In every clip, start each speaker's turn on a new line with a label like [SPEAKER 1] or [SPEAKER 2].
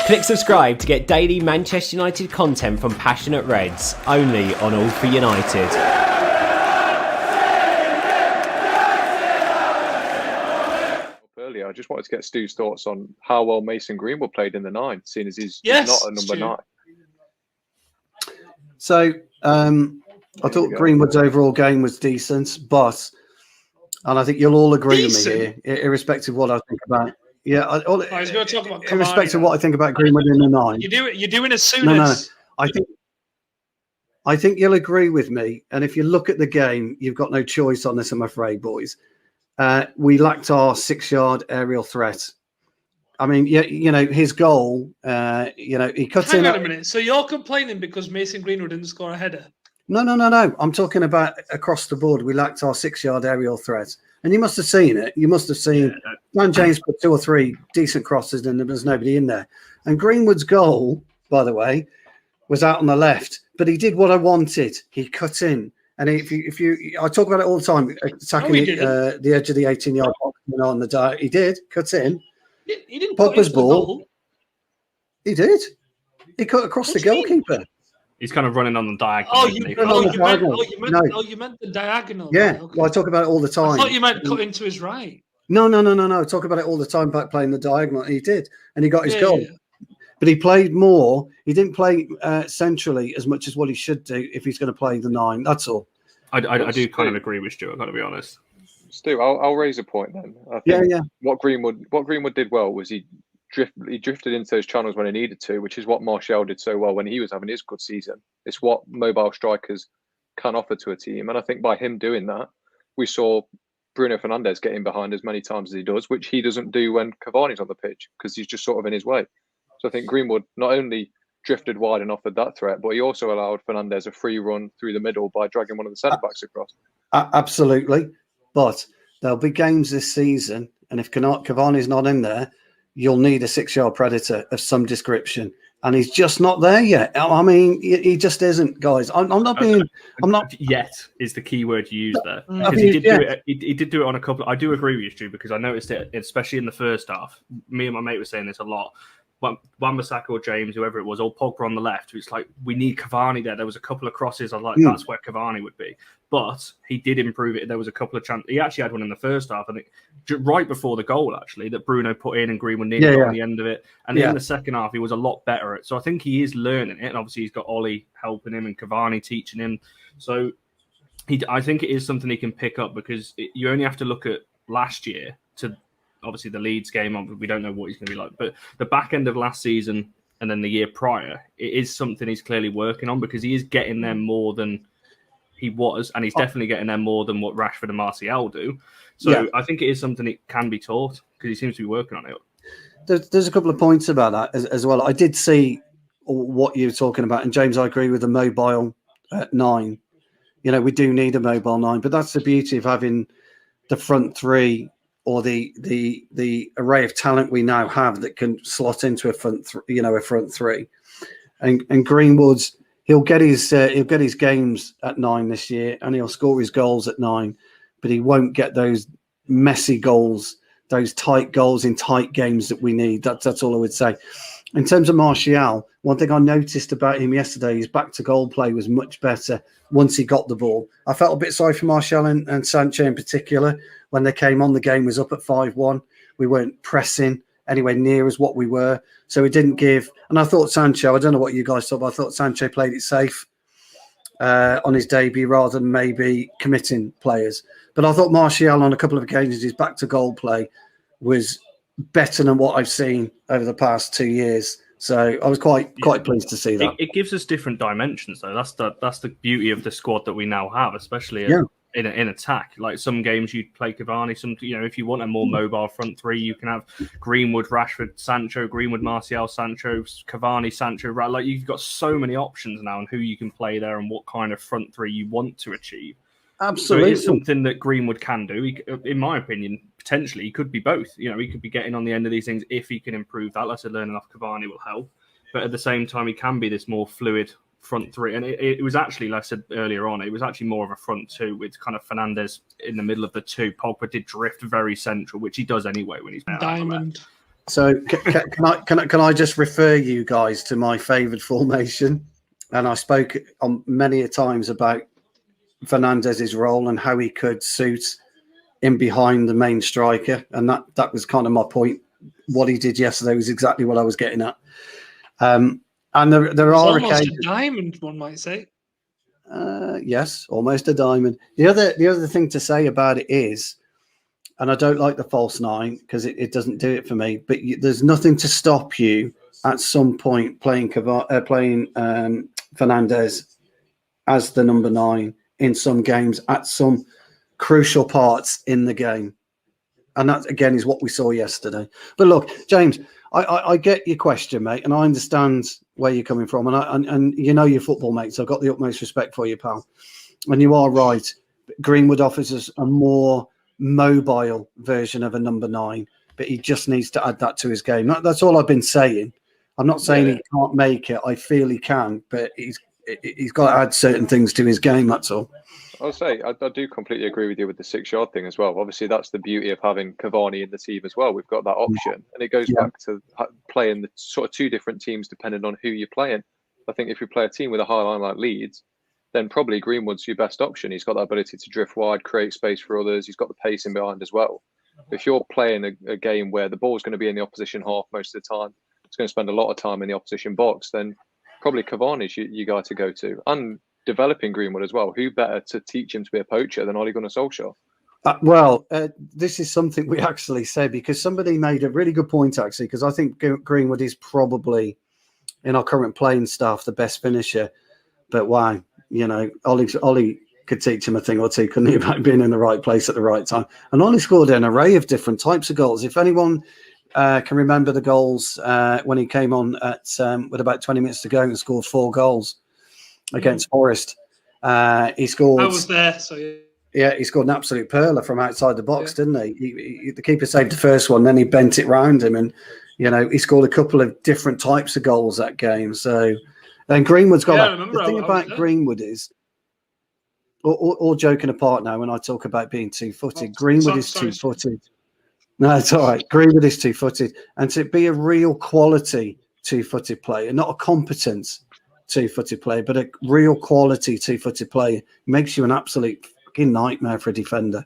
[SPEAKER 1] Click subscribe to get daily Manchester United content from Passionate Reds, only on All for United.
[SPEAKER 2] Earlier, I just wanted to get Stu's thoughts on how well Mason Greenwood played in the 9, seeing as he's not a number
[SPEAKER 3] Stu.
[SPEAKER 2] 9.
[SPEAKER 4] So I thought Greenwood's overall game was decent, and I think you'll all agree with me here, irrespective of what I think about. Yeah,
[SPEAKER 3] I was going to talk about Cavani,
[SPEAKER 4] irrespective of what I think about Greenwood in the 9.
[SPEAKER 3] You're doing as soon as.
[SPEAKER 4] I think you'll agree with me. And if you look at the game, you've got no choice on this, I'm afraid, boys. We lacked our 6-yard aerial threat. I mean, his goal, he cut in.
[SPEAKER 3] Hang on a minute. So you're complaining because Mason Greenwood didn't score a header?
[SPEAKER 4] No. I'm talking about across the board. We lacked our 6-yard aerial threat. And you must have seen it. You must have seen Dan James put 2 or 3 decent crosses and there was nobody in there. And Greenwood's goal, by the way, was out on the left. But he did what I wanted. He cut in. And if you I talk about it all the time, attacking the edge of the 18-yard box on the diet. He did, cut in.
[SPEAKER 3] He didn't
[SPEAKER 4] Pogba's
[SPEAKER 3] cut ball.
[SPEAKER 4] He did. He cut across the goalkeeper.
[SPEAKER 5] He's kind of running on the diagonal.
[SPEAKER 3] You meant the diagonal.
[SPEAKER 4] Yeah,
[SPEAKER 3] right, okay.
[SPEAKER 4] well, I talk about it all the time.
[SPEAKER 3] I thought you meant cut into his right.
[SPEAKER 4] No. I talk about it all the time about playing the diagonal. He did, and he got his goal. Yeah. But he played more. He didn't play centrally as much as what he should do if he's going to play the 9. That's all.
[SPEAKER 5] I do kind of agree with Stuart, I've got to be honest.
[SPEAKER 2] Stu, I'll raise a point then. I think what Greenwood did well was he drifted into those channels when he needed to, which is what Martial did so well when he was having his good season. It's what mobile strikers can offer to a team. And I think by him doing that, we saw Bruno Fernandes getting behind as many times as he does, which he doesn't do when Cavani's on the pitch because he's just sort of in his way. So I think Greenwood not only drifted wide and offered that threat, but he also allowed Fernandes a free run through the middle by dragging one of the centre-backs across.
[SPEAKER 4] Absolutely. But there'll be games this season, and if Cavani's not in there, you'll need a 6-yard predator of some description. And he's just not there yet. I mean, he just isn't, guys. I'm not
[SPEAKER 5] yet is the key word you used there. Because he did do it on a couple. I do agree with you, Stu, because I noticed it, especially in the first half. Me and my mate were saying this a lot. Wan-Bissaka or James, whoever it was, or Pogba on the left. It's like, we need Cavani there. There was a couple of crosses. I was like, that's where Cavani would be. But he did improve it. There was a couple of chances. He actually had one in the first half, I think, right before the goal, actually, that Bruno put in and Greenwood nearly got on the end of it. And in the second half, he was a lot better at it. So I think he is learning it. And obviously, he's got Ollie helping him and Cavani teaching him. So I think it is something he can pick up because you only have to look at last year to obviously the Leeds game. We don't know what he's going to be like. But the back end of last season and then the year prior, it is something he's clearly working on because he is getting there more than he was, and he's definitely getting there more than what Rashford and Martial do. So I think it is something that can be taught because he seems to be working on it.
[SPEAKER 4] There's a couple of points about that as well. I did see what you were talking about, and James, I agree with the mobile 9. We do need a mobile 9, but that's the beauty of having the front 3 or the array of talent we now have that can slot into a front 3. And Greenwood's. He'll get his games at 9 this year, and he'll score his goals at 9. But he won't get those messy goals, those tight goals in tight games that we need. That's all I would say. In terms of Martial, one thing I noticed about him yesterday, his back to goal play was much better once he got the ball. I felt a bit sorry for Martial and Sancho in particular when they came on. The game was up at 5-1. We weren't pressing anywhere near as what we were. So it didn't give. And I thought Sancho, I don't know what you guys thought, but I thought Sancho played it safe on his debut rather than maybe committing players. But I thought Martial on a couple of occasions, his back to goal play was better than what I've seen over the past 2 years. So I was quite pleased to see that.
[SPEAKER 5] It gives us different dimensions, though. That's the beauty of the squad that we now have, especially in attack. Like some games you'd play Cavani. Some, if you want a more mobile front 3, you can have Greenwood, Rashford, Sancho, Greenwood, Martial, Sancho, Cavani, Sancho. Right, like you've got so many options now on who you can play there and what kind of front 3 you want to achieve.
[SPEAKER 4] Absolutely,
[SPEAKER 5] so it's something that Greenwood can do. In my opinion, potentially he could be both. He could be getting on the end of these things if he can improve that. Like I said, learning off Cavani will help. But at the same time, he can be this more fluid front three, and it was actually, like I said earlier on, it was actually more of a front two with kind of Fernandes in the middle of the two. Pogba did drift very central, which he does anyway when he's
[SPEAKER 3] diamond.
[SPEAKER 4] So can I just refer you guys to my favoured formation? And I spoke on many a times about Fernandez's role and how he could suit in behind the main striker, and that was kind of my point. What he did yesterday was exactly what I was getting at. And there are
[SPEAKER 3] almost
[SPEAKER 4] occasions,
[SPEAKER 3] a diamond, one might say.
[SPEAKER 4] yes, almost a diamond. The other thing to say about it is, and I don't like the false nine because it doesn't do it for me, but there's nothing to stop you at some point playing Fernandes as the number 9 in some games at some crucial parts in the game. And that, again, is what we saw yesterday. But look, James, I get your question, mate, and I understand where you're coming from. And you know your football, mate, so I've got the utmost respect for you, pal. And you are right. Greenwood offers us a more mobile version of a number 9, but he just needs to add that to his game. That's all I've been saying. I'm not saying he can't make it. I feel he can, but he's got to add certain things to his game, that's all.
[SPEAKER 2] I'll say I do completely agree with you with the 6-yard thing as well. Obviously, that's the beauty of having Cavani in the team as well. We've got that option, and it goes back to playing the sort of two different teams depending on who you're playing. I think if you play a team with a high line like Leeds, then probably Greenwood's your best option. He's got that ability to drift wide, create space for others. He's got the pace in behind as well. If you're playing a game where the ball's going to be in the opposition half most of the time, it's going to spend a lot of time in the opposition box, then probably Cavani's your guy to go to. And developing Greenwood as well. Who better to teach him to be a poacher than Ole Gunnar Solskjaer?
[SPEAKER 4] This is something we actually said because somebody made a really good point, actually, because I think Greenwood is probably, in our current playing staff, the best finisher. But why? You know, Ole could teach him a thing or two, couldn't he, about being in the right place at the right time. And Ole scored an array of different types of goals. If anyone can remember the goals when he came on with about 20 minutes to go and scored 4 goals against Forest. He scored.
[SPEAKER 3] I was there, so yeah.
[SPEAKER 4] Yeah, he scored an absolute perler from outside the box, didn't he? The keeper saved the first one, then he bent it round him, and he scored a couple of different types of goals that game. So, and Greenwood's got the thing about Greenwood is, all joking apart now, when I talk about being two-footed, Greenwood is two-footed. No, it's all right. Greenwood is two-footed, and to be a real quality two-footed player, not a competence two-footed player, but a real quality two-footed player makes you an absolute fucking nightmare for a defender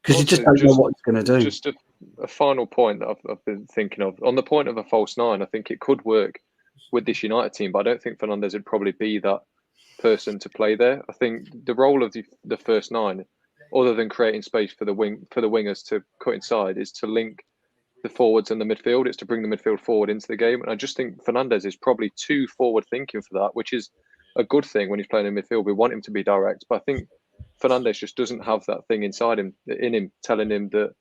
[SPEAKER 4] because you just don't know what he's going to do.
[SPEAKER 2] Just a final point that I've been thinking of. On the point of a false 9, I think it could work with this United team, but I don't think Fernandes would probably be that person to play there. I think the role of the first 9, other than creating space for the wingers to cut inside, is to link the forwards and the midfield. It's to bring the midfield forward into the game. And I just think Fernandes is probably too forward thinking for that, which is a good thing when he's playing in midfield. We want him to be direct, but I think Fernandes just doesn't have that thing inside him, telling him that,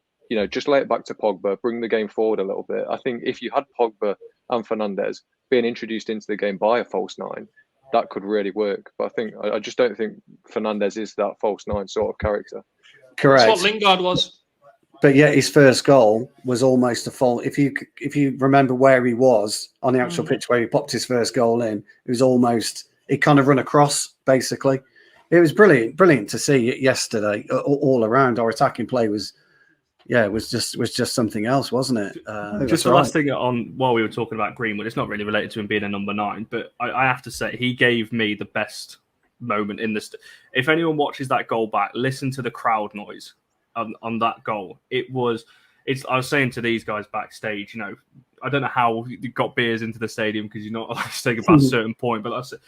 [SPEAKER 2] just lay it back to Pogba, bring the game forward a little bit. I think if you had Pogba and Fernandes being introduced into the game by a false 9, that could really work. But I just don't think Fernandes is that false 9 sort of character.
[SPEAKER 4] Correct.
[SPEAKER 3] That's what Lingard was.
[SPEAKER 4] But yet his first goal was almost a fault. If you remember where he was on the actual pitch where he popped his first goal in, it was almost, it kind of run across, basically. It was brilliant to see it yesterday all around. Our attacking play was just something else, wasn't it?
[SPEAKER 5] Just the last thing on while we were talking about Greenwood, it's not really related to him being a number 9, but I have to say he gave me the best moment in this. If anyone watches that goal back, listen to the crowd noise on that goal. I was saying to these guys backstage, I don't know how you got beers into the stadium because you're not allowed to take about a certain point, but that's it.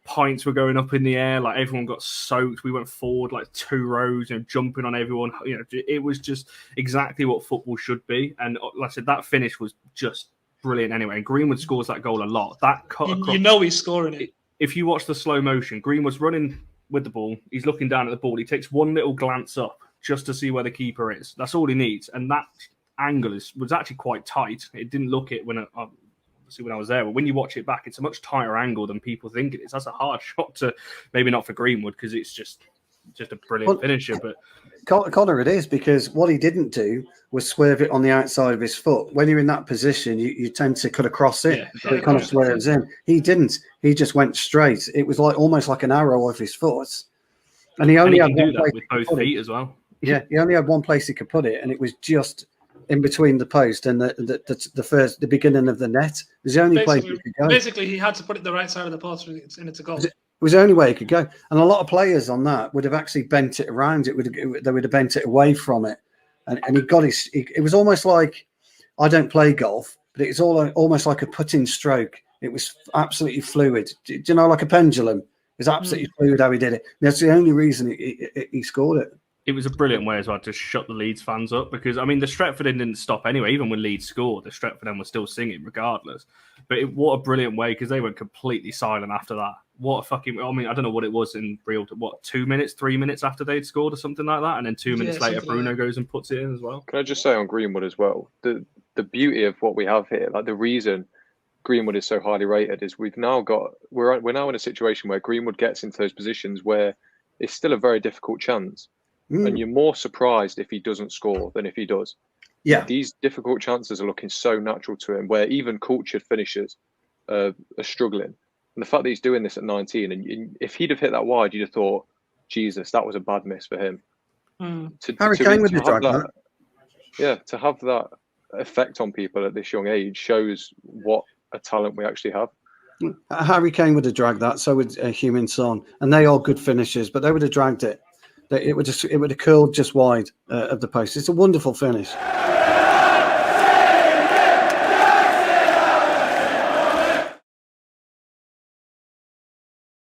[SPEAKER 5] Pints were going up in the air, like everyone got soaked. We went forward like 2 rows and jumping on everyone. It was just exactly what football should be. And like I said, that finish was just brilliant anyway. And Greenwood scores that goal a lot. That cut across,
[SPEAKER 3] he's scoring it.
[SPEAKER 5] If you watch the slow motion, Greenwood's running with the ball. He's looking down at the ball. He takes one little glance up just to see where the keeper is. That's all he needs. And that angle was actually quite tight. It didn't look it when I was there, but when you watch it back, it's a much tighter angle than people think it is. That's a hard shot to, maybe not for Greenwood, because it's just just a brilliant finisher. But
[SPEAKER 4] Connor, it is, because what he didn't do was swerve it on the outside of his foot. When you're in that position, you tend to cut across it, so it kind of swerves in. He didn't. He just went straight. It was almost like an arrow off his foot. And he only had
[SPEAKER 5] one place with both feet as well.
[SPEAKER 4] Yeah, he only had one place he could put it, and it was just in between the post and the beginning of the net. It was the only place he could go.
[SPEAKER 3] Basically, he had to put it the right side of the post, and it's a goal.
[SPEAKER 4] It was the only way he could go, and a lot of players on that would have actually bent it around. They would have bent it away from it, and he got his. It was almost like, I don't play golf, but it's almost like a putting stroke. It was absolutely fluid. Do you know, like a pendulum? It was absolutely fluid how he did it. And that's the only reason he scored it.
[SPEAKER 5] It was a brilliant way as well to shut the Leeds fans up, because, I mean, the Stretford end didn't stop anyway. Even when Leeds scored, the Stretford end was still singing regardless. But what a brilliant way, because they went completely silent after that. What a fucking... I mean, I don't know what it was in real... 2 minutes, 3 minutes after they'd scored or something like that? And then 2 minutes later, Bruno goes and puts it in as well.
[SPEAKER 2] Can I just say on Greenwood as well, the beauty of what we have here, like the reason Greenwood is so highly rated is we're now in a situation where Greenwood gets into those positions where it's still a very difficult chance. And you're more surprised if he doesn't score than if he does.
[SPEAKER 4] Yeah.
[SPEAKER 2] These difficult chances are looking so natural to him, where even cultured finishers are struggling. And the fact that he's doing this at 19, and if he'd have hit that wide, you'd have thought, Jesus, that was a bad miss for him.
[SPEAKER 4] Harry Kane would have dragged that.
[SPEAKER 2] Yeah, to have that effect on people at this young age shows what a talent we actually have.
[SPEAKER 4] Harry Kane would have dragged that, so would Heung-min Son, and they are good finishers, but they would have dragged it. It would have curled just wide of the post. It's a wonderful finish.